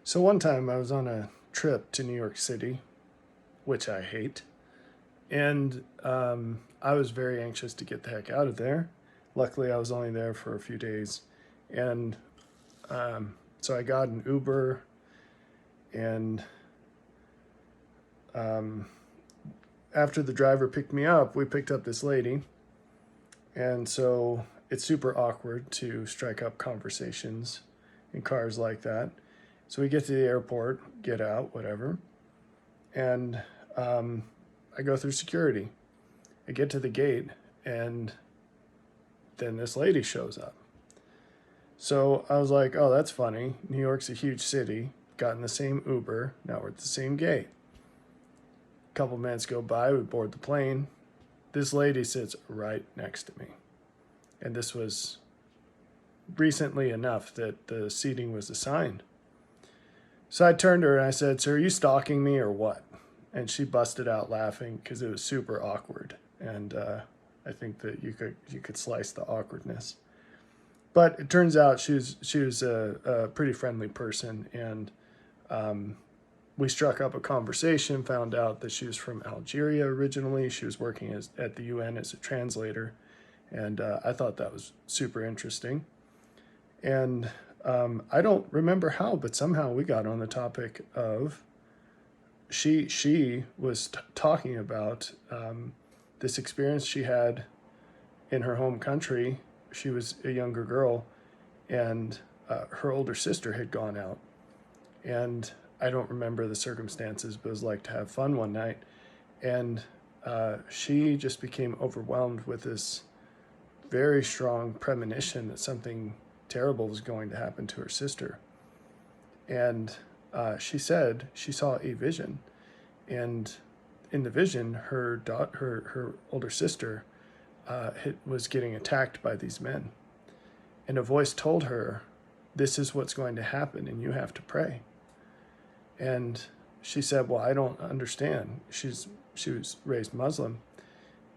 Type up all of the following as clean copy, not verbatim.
So one time I was on a trip to New York City, which I hate, and I was very anxious to get the heck out of there. Luckily, I was only there for a few days, and so I got an Uber, and um, after the driver picked me up, we picked up this lady, and so it's super awkward to strike up conversations in cars like that. So we get to the airport, get out, whatever, and um, I go through security. I get to the gate, and then this lady shows up. So I was like, oh, that's funny. New York's a huge city. Got in the same Uber. Now we're at the same gate. A couple minutes go by. We board the plane. This lady sits right next to me. And this was recently enough that the seating was assigned. So I turned to her and I said, "So are you stalking me or what?" And she busted out laughing because it was super awkward. And I think that you could slice the awkwardness. But it turns out she was a pretty friendly person, and um, we struck up a conversation. Found out that she was from Algeria originally. She was working at the UN as a translator, and I thought that was super interesting. And I don't remember how, but somehow we got on the topic of she was talking about this experience she had in her home country. She was a younger girl, and her older sister had gone out. And I don't remember the circumstances, but it was like to have fun one night. And she just became overwhelmed with this very strong premonition that something terrible was going to happen to her sister. And she said she saw a vision. And in the vision, her older sister was getting attacked by these men. And a voice told her, "This is what's going to happen, and you have to pray." And she said, "Well, I don't understand." She was raised Muslim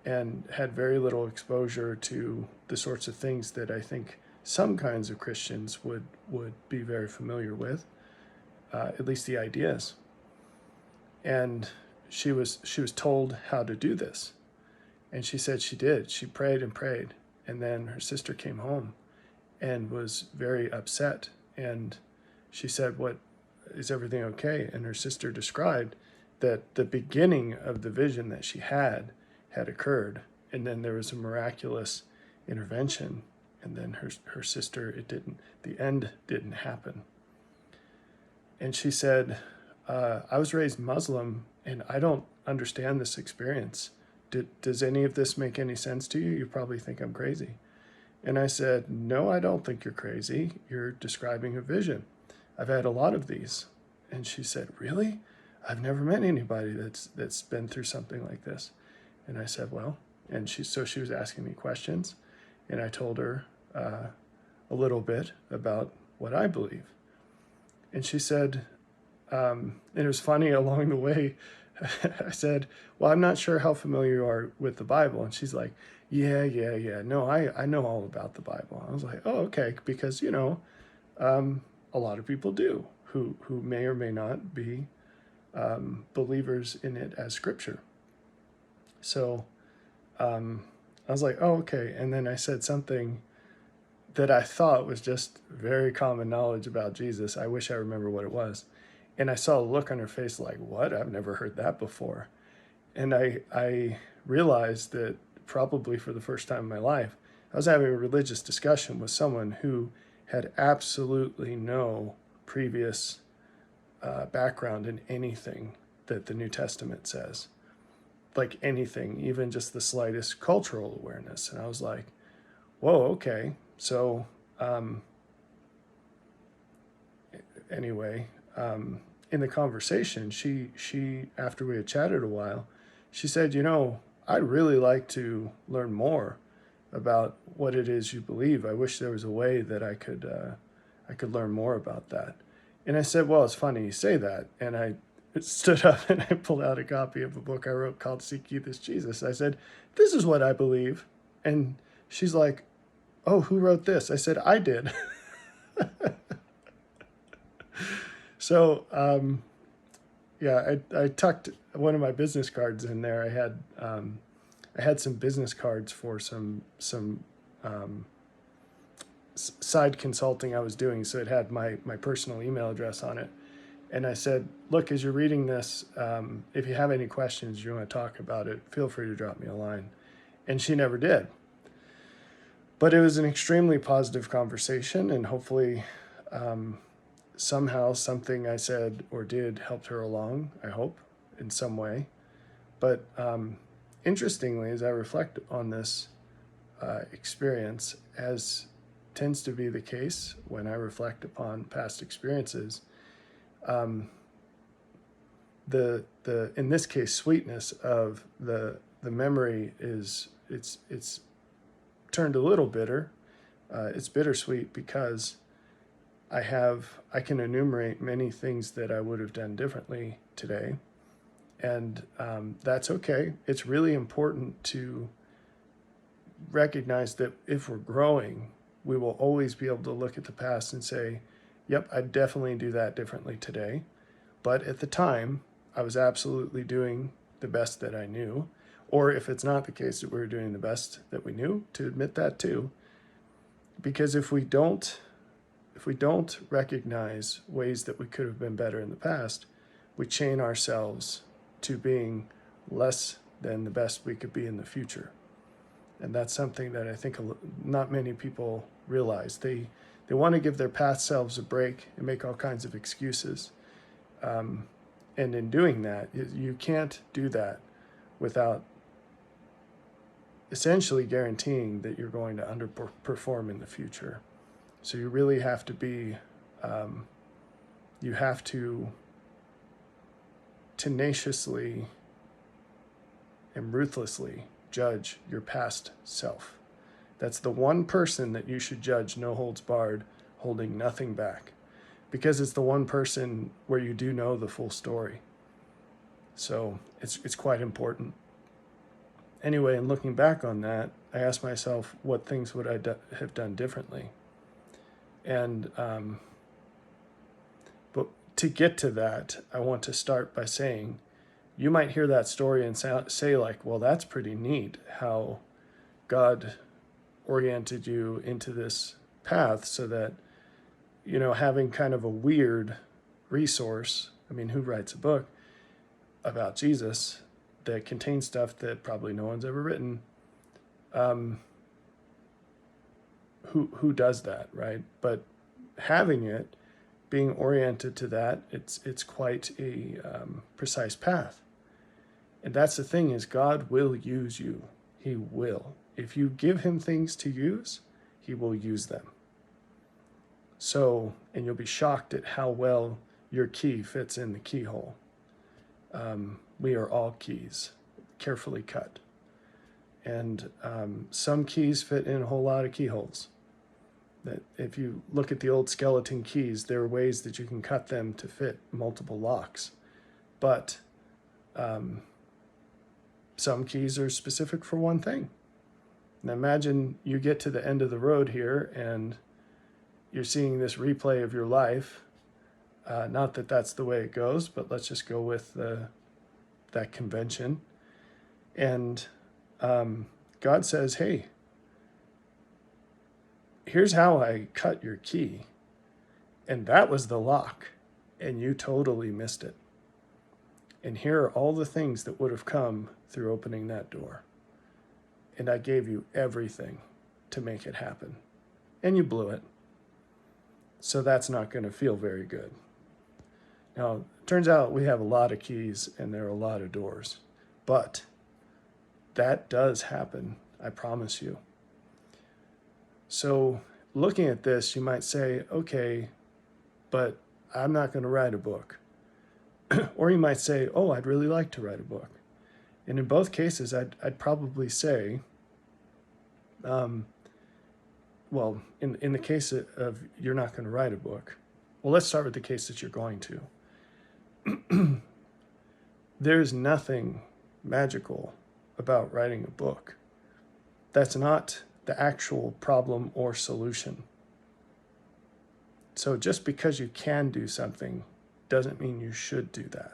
and had very little exposure to the sorts of things that I think some kinds of Christians would be very familiar with, at least the ideas. And she was told how to do this. And she said she did. She prayed and prayed. And then her sister came home and was very upset. And she said, "What, is everything okay?" And her sister described that the beginning of the vision that she had occurred. And then there was a miraculous intervention. And then her sister, the end didn't happen. And she said, "I was raised Muslim and I don't understand this experience. Does any of this make any sense to you? You probably think I'm crazy." And I said, "No, I don't think you're crazy. You're describing a vision. I've had a lot of these." And she said, "Really? I've never met anybody that's been through something like this." And I said, "Well," and she was asking me questions, and I told her a little bit about what I believe. And she said, and it was funny along the way, I said, "Well, I'm not sure how familiar you are with the Bible." And she's like, yeah. No, I know all about the Bible." I was like, "Oh, okay," because, a lot of people do who may or may not be believers in it as scripture. So I was like, "Oh, okay." And then I said something that I thought was just very common knowledge about Jesus. I wish I remember what it was. And I saw a look on her face like, "What? I've never heard that before." And I realized that probably for the first time in my life, I was having a religious discussion with someone who had absolutely no previous background in anything that the New Testament says, like anything, even just the slightest cultural awareness. And I was like, "Whoa, okay." So anyway, in the conversation, she after we had chatted a while, she said, "I'd really like to learn more about what it is you believe. I wish there was a way that I could learn more about that." And I said, "Well, it's funny you say that." And I stood up and I pulled out a copy of a book I wrote called "Seek Ye This Jesus." I said, "This is what I believe." And she's like, "Oh, who wrote this?" I said, "I did." Yeah, I tucked one of my business cards in there. I had some business cards for some side consulting I was doing, so it had my personal email address on it. And I said, look, as you're reading this, if you have any questions, you want to talk about it, feel free to drop me a line. And she never did. But it was an extremely positive conversation, and hopefully somehow something I said or did helped her along, I hope, in some way. But interestingly, as I reflect on this experience, as tends to be the case when I reflect upon past experiences, the in this case sweetness of the memory is it's turned a little bitter. It's bittersweet because I can enumerate many things that I would have done differently today, and that's okay. It's really important to recognize that if we're growing, we will always be able to look at the past and say, yep, I'd definitely do that differently today. But at the time, I was absolutely doing the best that I knew. Or if it's not the case that we were doing the best that we knew, to admit that too. Because if we don't recognize ways that we could have been better in the past, we chain ourselves to being less than the best we could be in the future. And that's something that I think not many people realize. They want to give their past selves a break and make all kinds of excuses. And in doing that, you can't do that without essentially guaranteeing that you're going to underperform in the future. So you really have to be, you have to tenaciously and ruthlessly judge your past self. That's the one person that you should judge, no holds barred, holding nothing back, because it's the one person where you do know the full story. So it's quite important. Anyway, in looking back on that, I asked myself, what things would I have done differently? And but to get to that, I want to start by saying, you might hear that story and say like, well, that's pretty neat how God oriented you into this path so that, having kind of a weird resource. I mean, who writes a book about Jesus that contains stuff that probably no one's ever written? Who does that, right? But having it, being oriented to that, it's quite a precise path. And that's the thing, is God will use you. He will. If you give him things to use, he will use them. So, and you'll be shocked at how well your key fits in the keyhole. We are all keys, carefully cut. And some keys fit in a whole lot of keyholes. That if you look at the old skeleton keys, there are ways that you can cut them to fit multiple locks. But some keys are specific for one thing. Now imagine you get to the end of the road here and you're seeing this replay of your life. Not that that's the way it goes, but let's just go with that convention. And God says, hey, here's how I cut your key. And that was the lock. And you totally missed it. And here are all the things that would have come through opening that door. And I gave you everything to make it happen. And you blew it. So that's not going to feel very good. Now, it turns out we have a lot of keys and there are a lot of doors. But that does happen, I promise you. So looking at this, you might say, okay, but I'm not going to write a book. Or you might say, oh, I'd really like to write a book. And in both cases, I'd probably say, well, in the case of you're not going to write a book, well, let's start with the case that you're going to. There's nothing magical about writing a book. That's not the actual problem or solution. So just because you can do something doesn't mean you should do that.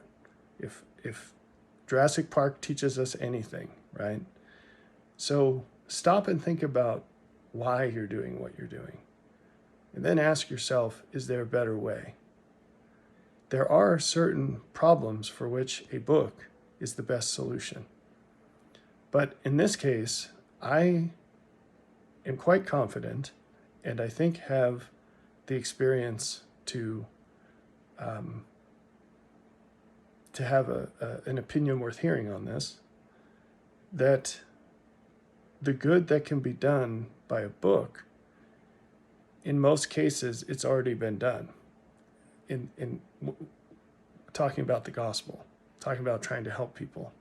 If Jurassic Park teaches us anything, right? So stop and think about why you're doing what you're doing. And then ask yourself, is there a better way? There are certain problems for which a book is the best solution. But in this case, I am quite confident, and I think have the experience to have an opinion worth hearing on this, that the good that can be done by a book, in most cases, it's already been done. In talking about the gospel, talking about trying to help people.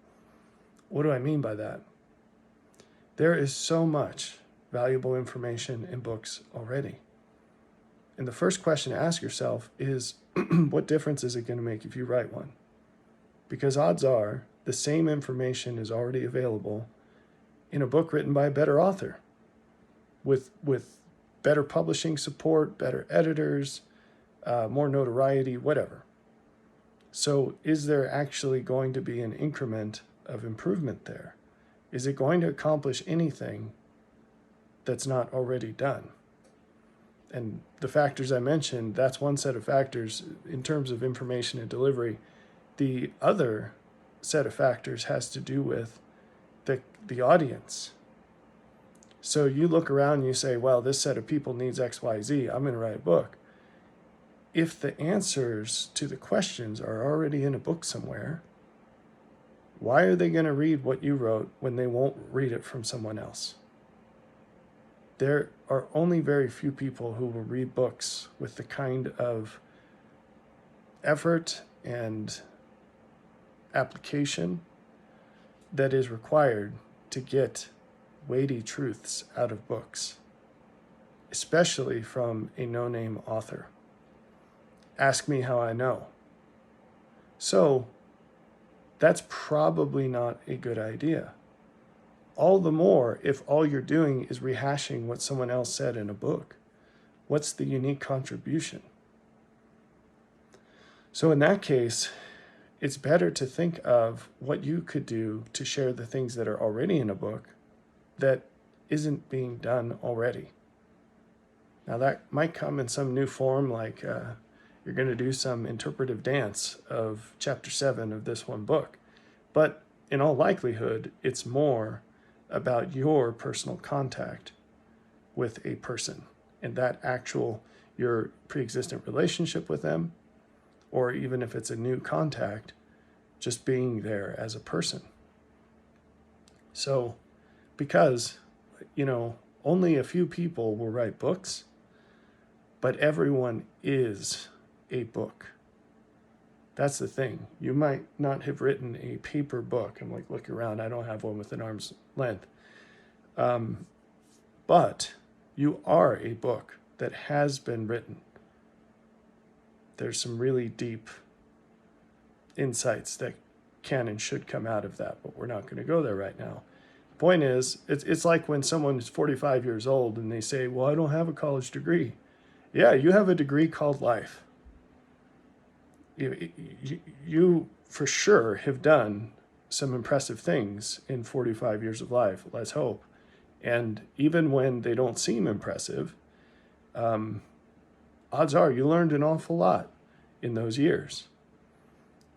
What do I mean by that? There is so much valuable information in books already. And the first question to ask yourself is, what difference is it going to make if you write one? Because odds are the same information is already available in a book written by a better author with better publishing support, better editors, more notoriety, whatever. So is there actually going to be an increment of improvement there? Is it going to accomplish anything that's not already done? And the factors I mentioned, that's one set of factors in terms of information and delivery. The other set of factors has to do with the audience. So you look around and you say, well, this set of people needs X, Y, Z. I'm going to write a book. If the answers to the questions are already in a book somewhere, why are they going to read what you wrote when they won't read it from someone else? There are only very few people who will read books with the kind of effort and application that is required to get weighty truths out of books, especially from a no-name author. Ask me how I know. So that's probably not a good idea. All the more if all you're doing is rehashing what someone else said in a book. What's the unique contribution? So in that case, it's better to think of what you could do to share the things that are already in a book that isn't being done already. Now that might come in some new form, like you're going to do some interpretive dance of chapter 7 of this one book. But in all likelihood, it's more about your personal contact with a person and that actual, your pre-existent relationship with them, or even if it's a new contact, just being there as a person. So, because, only a few people will write books, but everyone is a book. That's the thing. You might not have written a paper book. I'm like looking around. I don't have one with an arm's length. But you are a book that has been written. There's some really deep insights that can and should come out of that, but we're not going to go there right now. The point is, it's like when someone is 45 years old and they say, well, I don't have a college degree. Yeah, you have a degree called life. You for sure have done some impressive things in 45 years of life, let's hope. And even when they don't seem impressive, odds are you learned an awful lot in those years.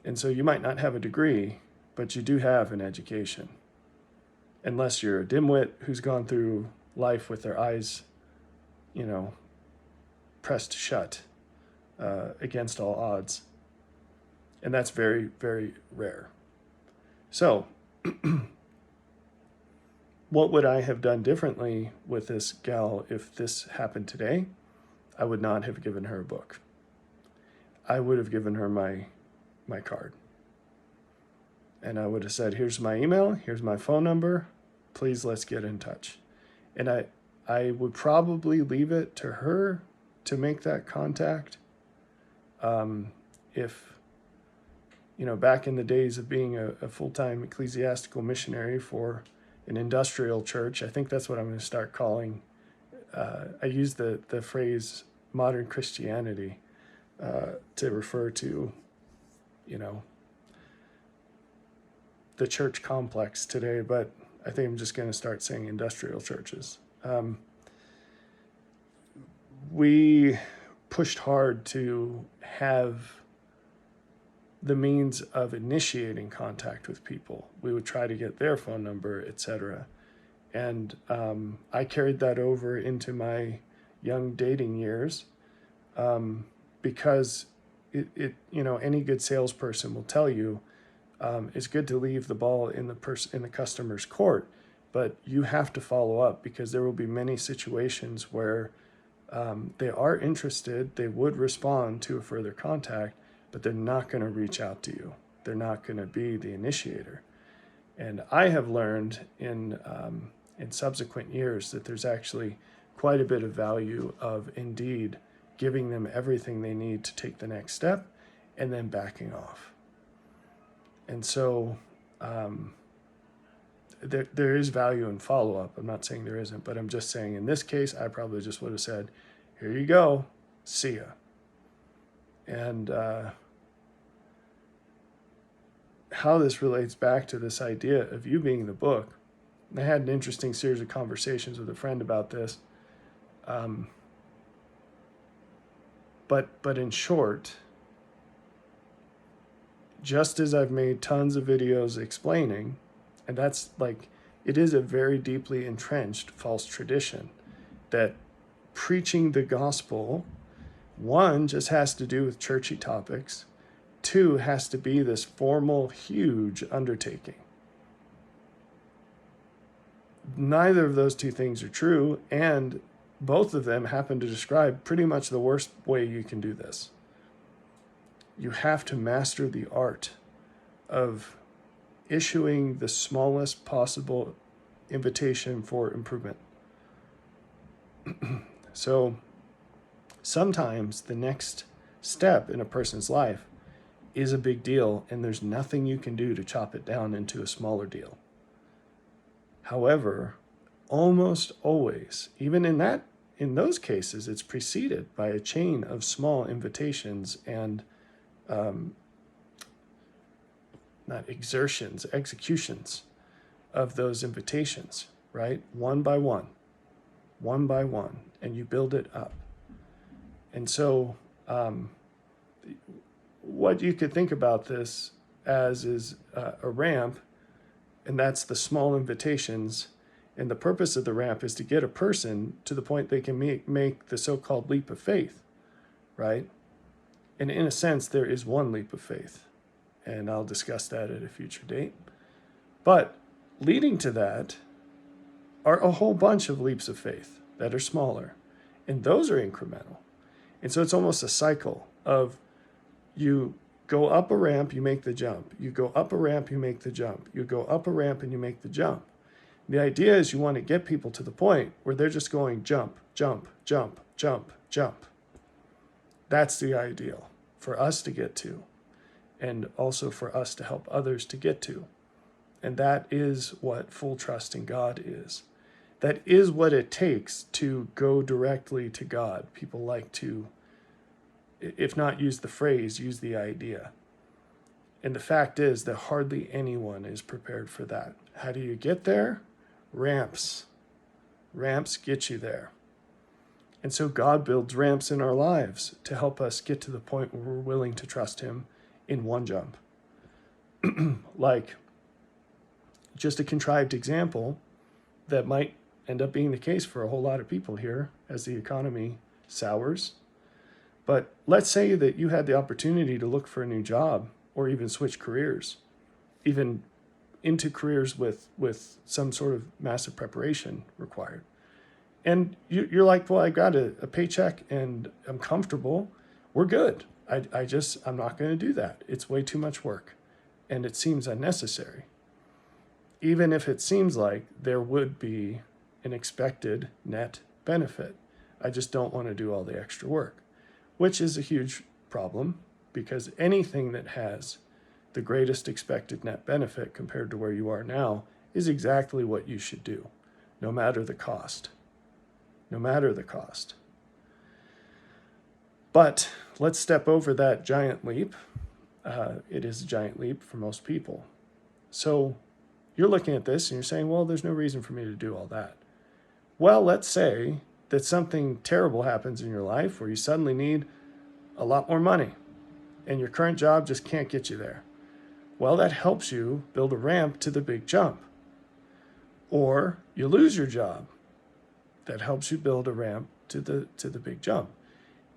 And so you might not have a degree, but you do have an education. Unless you're a dimwit who's gone through life with their eyes, pressed shut against all odds. And that's very, very rare. So, what would I have done differently with this gal if this happened today? I would not have given her a book. I would have given her my card. And I would have said, here's my email, here's my phone number, please let's get in touch. And I would probably leave it to her to make that contact. If, back in the days of being a full-time ecclesiastical missionary for an industrial church, I think that's what I'm going to start calling. I use the phrase modern Christianity to refer to you know, the church complex today, but I think I'm just going to start saying industrial churches. We pushed hard to have the means of initiating contact with people. We would try to get their phone number, etc. And I carried that over into my young dating years, because it you know, any good salesperson will tell you it's good to leave the ball in the customer's court, but you have to follow up, because there will be many situations where they are interested, they would respond to a further contact, but they're not going to reach out to you. They're not going to be the initiator. And I have learned in subsequent years that there's actually quite a bit of value of indeed giving them everything they need to take the next step and then backing off. And so there is value in follow-up. I'm not saying there isn't, but I'm just saying in this case, I probably just would have said, here you go, see ya. And how this relates back to this idea of you being the book. I had an interesting series of conversations with a friend about this. But in short, just as I've made tons of videos explaining, and that's like, it is a very deeply entrenched false tradition that preaching the gospel, one, just has to do with churchy topics, two, has to be this formal, huge undertaking. Neither of those two things are true, and both of them happen to describe pretty much the worst way you can do this. You have to master the art of issuing the smallest possible invitation for improvement. So sometimes the next step in a person's life is a big deal, and there's nothing you can do to chop it down into a smaller deal. However, almost always, even in those cases, it's preceded by a chain of small invitations and executions of those invitations, right? One by one, and you build it up. And so what you could think about this as is a ramp, and that's the small invitations. And the purpose of the ramp is to get a person to the point they can make the so-called leap of faith, right? And in a sense, there is one leap of faith, and I'll discuss that at a future date. But leading to that are a whole bunch of leaps of faith that are smaller, and those are incremental. And so it's almost a cycle of you go up a ramp, you make the jump. You go up a ramp, you make the jump. You go up a ramp and you make the jump. The idea is you want to get people to the point where they're just going jump, jump, jump, jump, jump. That's the ideal for us to get to, and also for us to help others to get to. And that is what full trust in God is. That is what it takes to go directly to God. People like to, if not use the phrase, use the idea. And the fact is that hardly anyone is prepared for that. How do you get there? Ramps. Ramps get you there. And so God builds ramps in our lives to help us get to the point where we're willing to trust him in one jump. Like, just a contrived example that might end up being the case for a whole lot of people here as the economy sours. But let's say that you had the opportunity to look for a new job or even switch careers, even into careers with some sort of massive preparation required. And you're like, well, I got a paycheck and I'm comfortable. We're good. I'm not going to do that. It's way too much work and it seems unnecessary. Even if it seems like there would be an expected net benefit. I just don't want to do all the extra work, which is a huge problem because anything that has the greatest expected net benefit compared to where you are now is exactly what you should do, no matter the cost. No matter the cost. But let's step over that giant leap it is a giant leap for most people. So you're looking at this and you're saying, well, there's no reason for me to do all that. Well, let's say that something terrible happens in your life where you suddenly need a lot more money and your current job just can't get you there. Well, that helps you build a ramp to the big jump. Or you lose your job. That helps you build a ramp to the big jump.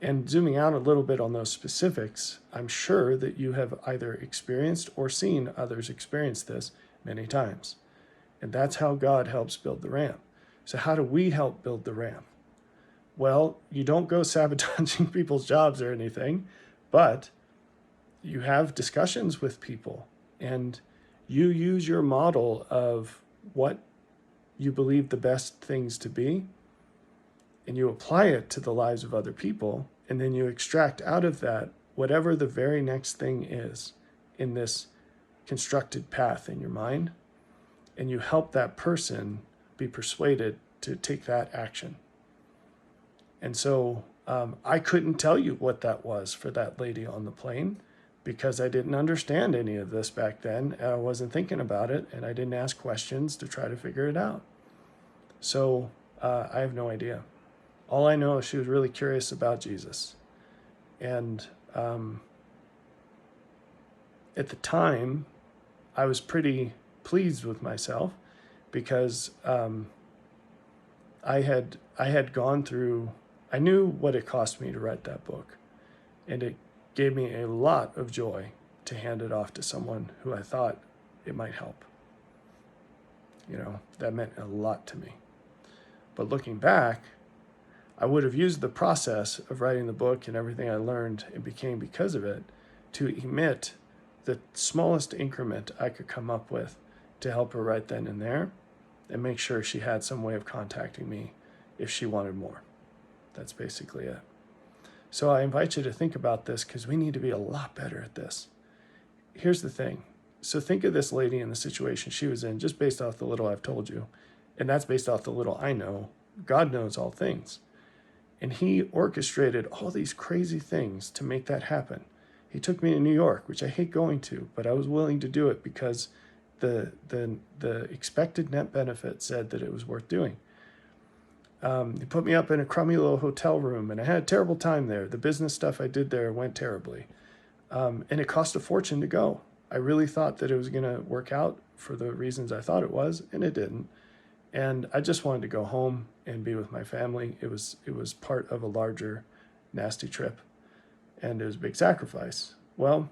And zooming out a little bit on those specifics, I'm sure that you have either experienced or seen others experience this many times. And that's how God helps build the ramp. So how do we help build the ramp? Well, you don't go sabotaging people's jobs or anything, but you have discussions with people and you use your model of what you believe the best things to be, and you apply it to the lives of other people, and then you extract out of that whatever the very next thing is in this constructed path in your mind, and you help that person be persuaded to take that action. And so I couldn't tell you what that was for that lady on the plane because I didn't understand any of this back then. I wasn't thinking about it, and I didn't ask questions to try to figure it out. So I have no idea. All I know is she was really curious about Jesus. And at the time, I was pretty pleased with myself because I had gone through, I knew what it cost me to write that book. And it gave me a lot of joy to hand it off to someone who I thought it might help. You know, that meant a lot to me. But looking back, I would have used the process of writing the book and everything I learned and became because of it to emit the smallest increment I could come up with to help her right then and there and make sure she had some way of contacting me if she wanted more. That's basically it. So I invite you to think about this because we need to be a lot better at this. Here's the thing. So think of this lady and the situation she was in just based off the little I've told you. And that's based off the little I know. God knows all things. And he orchestrated all these crazy things to make that happen. He took me to New York, which I hate going to, but I was willing to do it because the expected net benefit said that it was worth doing. He put me up in a crummy little hotel room, and I had a terrible time there. The business stuff I did there went terribly. And it cost a fortune to go. I really thought that it was going to work out for the reasons I thought it was, and it didn't. And I just wanted to go home and be with my family. It was part of a larger nasty trip, and it was a big sacrifice. Well,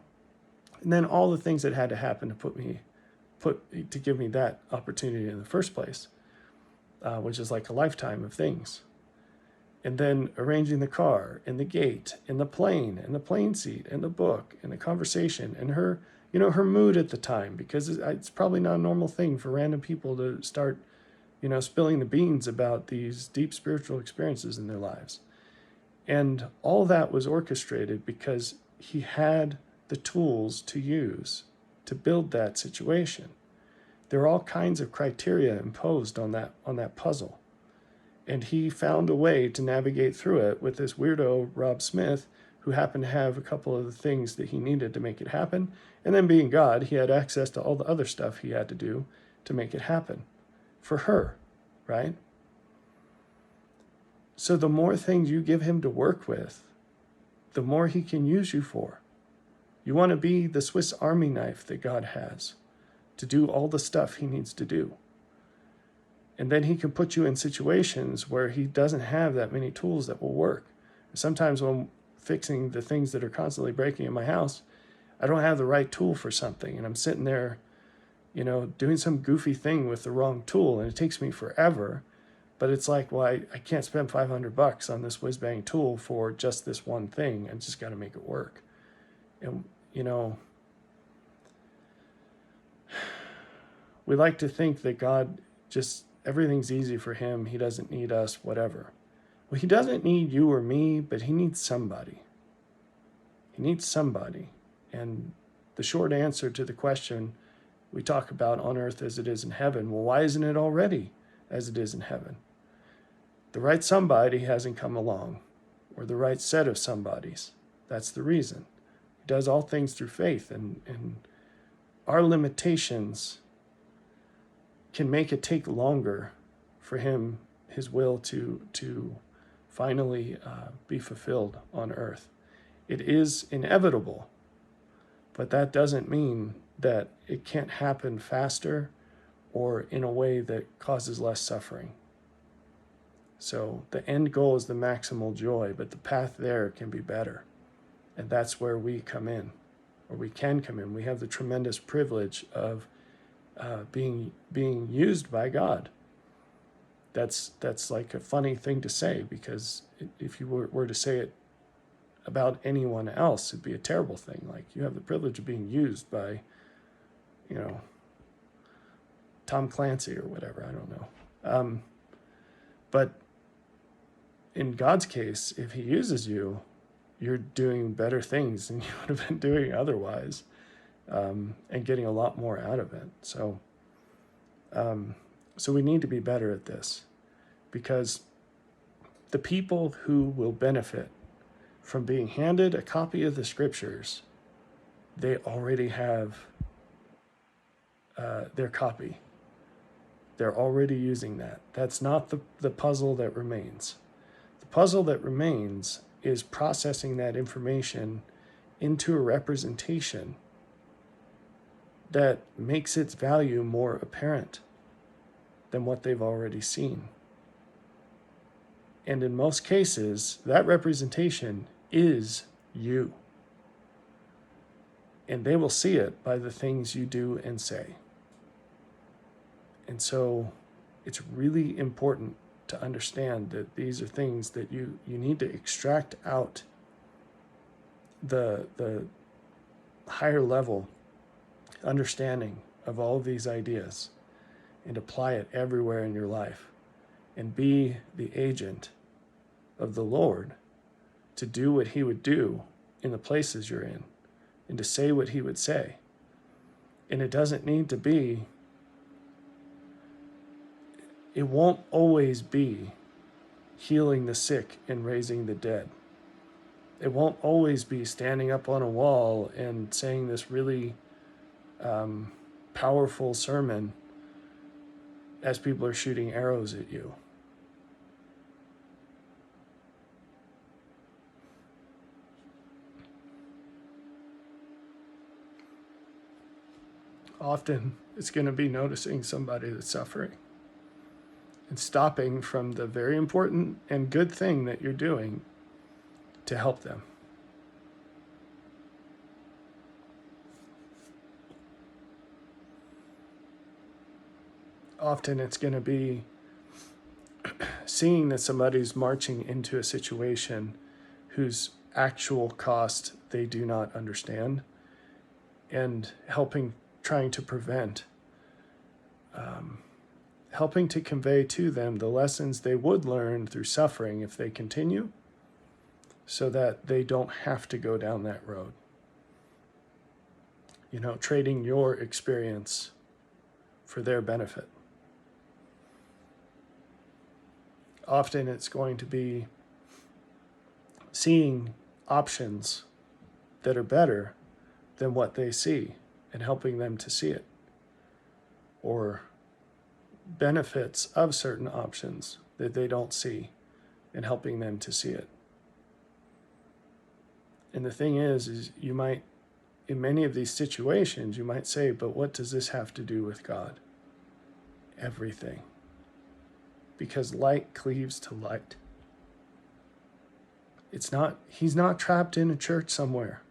and then all the things that had to happen to give me that opportunity in the first place, which is like a lifetime of things. And then arranging the car and the gate and the plane seat and the book and the conversation and her, her mood at the time, because it's probably not a normal thing for random people to start, spilling the beans about these deep spiritual experiences in their lives. And all that was orchestrated because he had the tools to use to build that situation. There are all kinds of criteria imposed on that puzzle. And he found a way to navigate through it with this weirdo, Rob Smith, who happened to have a couple of the things that he needed to make it happen. And then being God, he had access to all the other stuff he had to do to make it happen for her, right? So the more things you give him to work with, the more he can use you for. You want to be the Swiss Army knife that God has to do all the stuff he needs to do. And then he can put you in situations where he doesn't have that many tools that will work. Sometimes when I'm fixing the things that are constantly breaking in my house, I don't have the right tool for something. And I'm sitting there, doing some goofy thing with the wrong tool. And it takes me forever. But it's like, well, I can't spend $500 on this whiz-bang tool for just this one thing. I just got to make it work. And, we like to think that God just, everything's easy for him. He doesn't need us, whatever. Well, he doesn't need you or me, but he needs somebody. He needs somebody. And the short answer to the question we talk about on earth as it is in heaven, well, why isn't it already as it is in heaven? The right somebody hasn't come along, or the right set of somebodies. That's the reason. does all things through faith, and our limitations can make it take longer for his will to finally be fulfilled on earth. It is inevitable, but that doesn't mean that it can't happen faster or in a way that causes less suffering. So the end goal is the maximal joy, but the path there can be better. And that's where we come in, or we can come in. We have the tremendous privilege of being used by God. That's like a funny thing to say, because if you were to say it about anyone else, it'd be a terrible thing. Like, you have the privilege of being used by, Tom Clancy or whatever, I don't know. But in God's case, if he uses you, you're doing better things than you would have been doing otherwise, and getting a lot more out of it. So we need to be better at this, because the people who will benefit from being handed a copy of the scriptures, they already have their copy. They're already using that. That's not the puzzle that remains. The puzzle that remains is processing that information into a representation that makes its value more apparent than what they've already seen. And in most cases, that representation is you. And they will see it by the things you do and say. And so it's really important to understand that these are things that you need to extract out the higher level understanding of all of these ideas and apply it everywhere in your life, and be the agent of the Lord to do what he would do in the places you're in, and to say what he would say. And it doesn't need to be, it won't always be healing the sick and raising the dead. It won't always be standing up on a wall and saying this really powerful sermon as people are shooting arrows at you. Often it's going to be noticing somebody that's suffering and stopping from the very important and good thing that you're doing to help them. Often it's going to be seeing that somebody's marching into a situation whose actual cost they do not understand, and trying to prevent, helping to convey to them the lessons they would learn through suffering if they continue, so that they don't have to go down that road. Trading your experience for their benefit. Often it's going to be seeing options that are better than what they see and helping them to see it, or benefits of certain options that they don't see and helping them to see it. And the thing is you might, in many of these situations, you might say, but what does this have to do with God? Everything. Because light cleaves to light. He's not trapped in a church somewhere.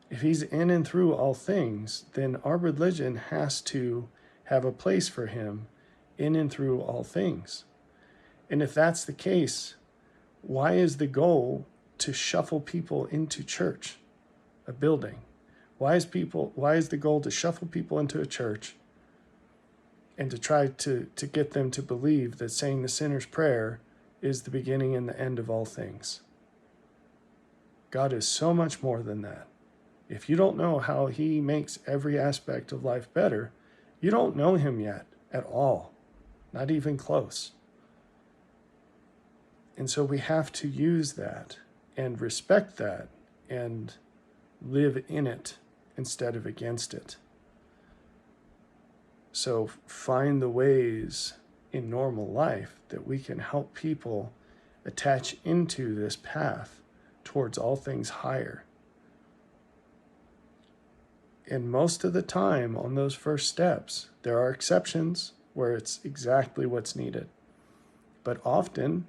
If he's in and through all things, then our religion has to have a place for him in and through all things. And if that's the case, why is the goal to shuffle people into church, a building? Why is the goal to shuffle people into a church and to try to get them to believe that saying the sinner's prayer is the beginning and the end of all things? God is so much more than that. If you don't know how he makes every aspect of life better, you don't know him yet at all, not even close. And so we have to use that and respect that and live in it instead of against it. So find the ways in normal life that we can help people attach into this path towards all things higher. And most of the time on those first steps, there are exceptions where it's exactly what's needed. But often,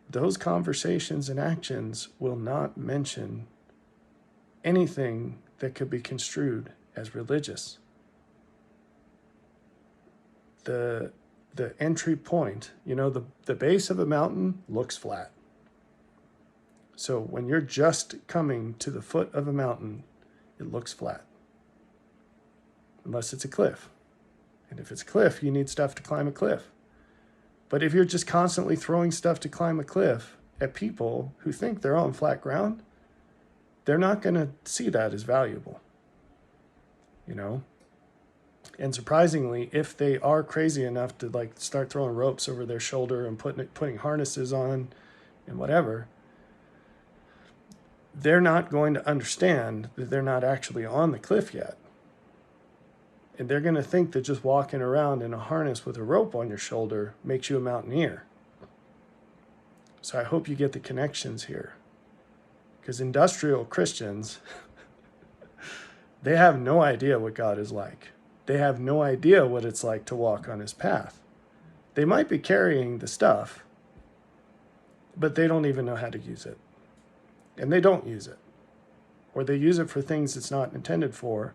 those conversations and actions will not mention anything that could be construed as religious. The entry point, the base of a mountain looks flat. So when you're just coming to the foot of a mountain, it looks flat. Unless it's a cliff. And if it's a cliff, you need stuff to climb a cliff. But if you're just constantly throwing stuff to climb a cliff at people who think they're on flat ground, they're not going to see that as valuable. And surprisingly, if they are crazy enough to start throwing ropes over their shoulder and putting harnesses on and whatever, they're not going to understand that they're not actually on the cliff yet. And they're going to think that just walking around in a harness with a rope on your shoulder makes you a mountaineer. So I hope you get the connections here. Because industrial Christians, they have no idea what God is like. They have no idea what it's like to walk on his path. They might be carrying the stuff, but they don't even know how to use it. And they don't use it. Or they use it for things it's not intended for.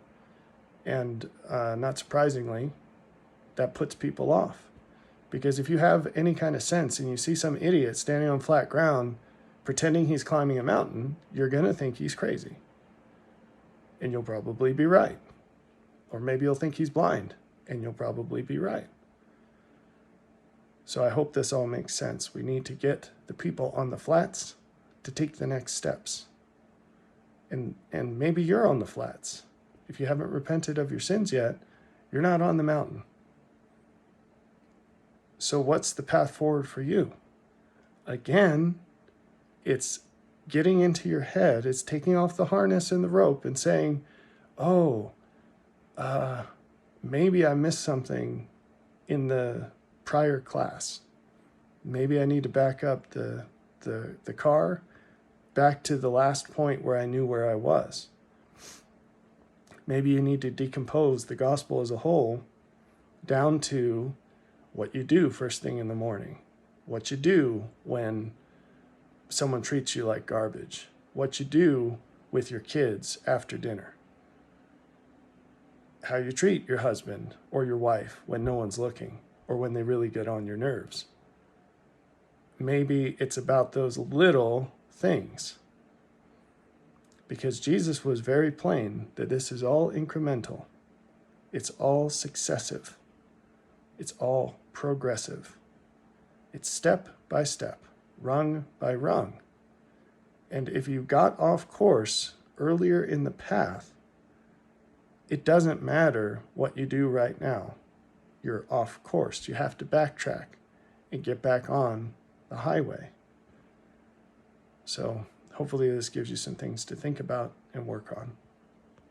And not surprisingly, that puts people off. Because if you have any kind of sense and you see some idiot standing on flat ground pretending he's climbing a mountain, you're going to think he's crazy. And you'll probably be right. Or maybe you'll think he's blind, and you'll probably be right. So I hope this all makes sense. We need to get the people on the flats to take the next steps. And maybe you're on the flats. If you haven't repented of your sins yet, you're not on the mountain. So what's the path forward for you? Again, it's getting into your head. It's taking off the harness and the rope and saying, maybe I missed something in the prior class. Maybe I need to back up the car back to the last point where I knew where I was. Maybe you need to decompose the gospel as a whole down to what you do first thing in the morning, what you do when someone treats you like garbage, what you do with your kids after dinner, how you treat your husband or your wife when no one's looking or when they really get on your nerves. Maybe it's about those little things. Because Jesus was very plain that this is all incremental. It's all successive. It's all progressive. It's step by step, rung by rung. And if you got off course earlier in the path, it doesn't matter what you do right now. You're off course. You have to backtrack and get back on the highway. So hopefully this gives you some things to think about and work on.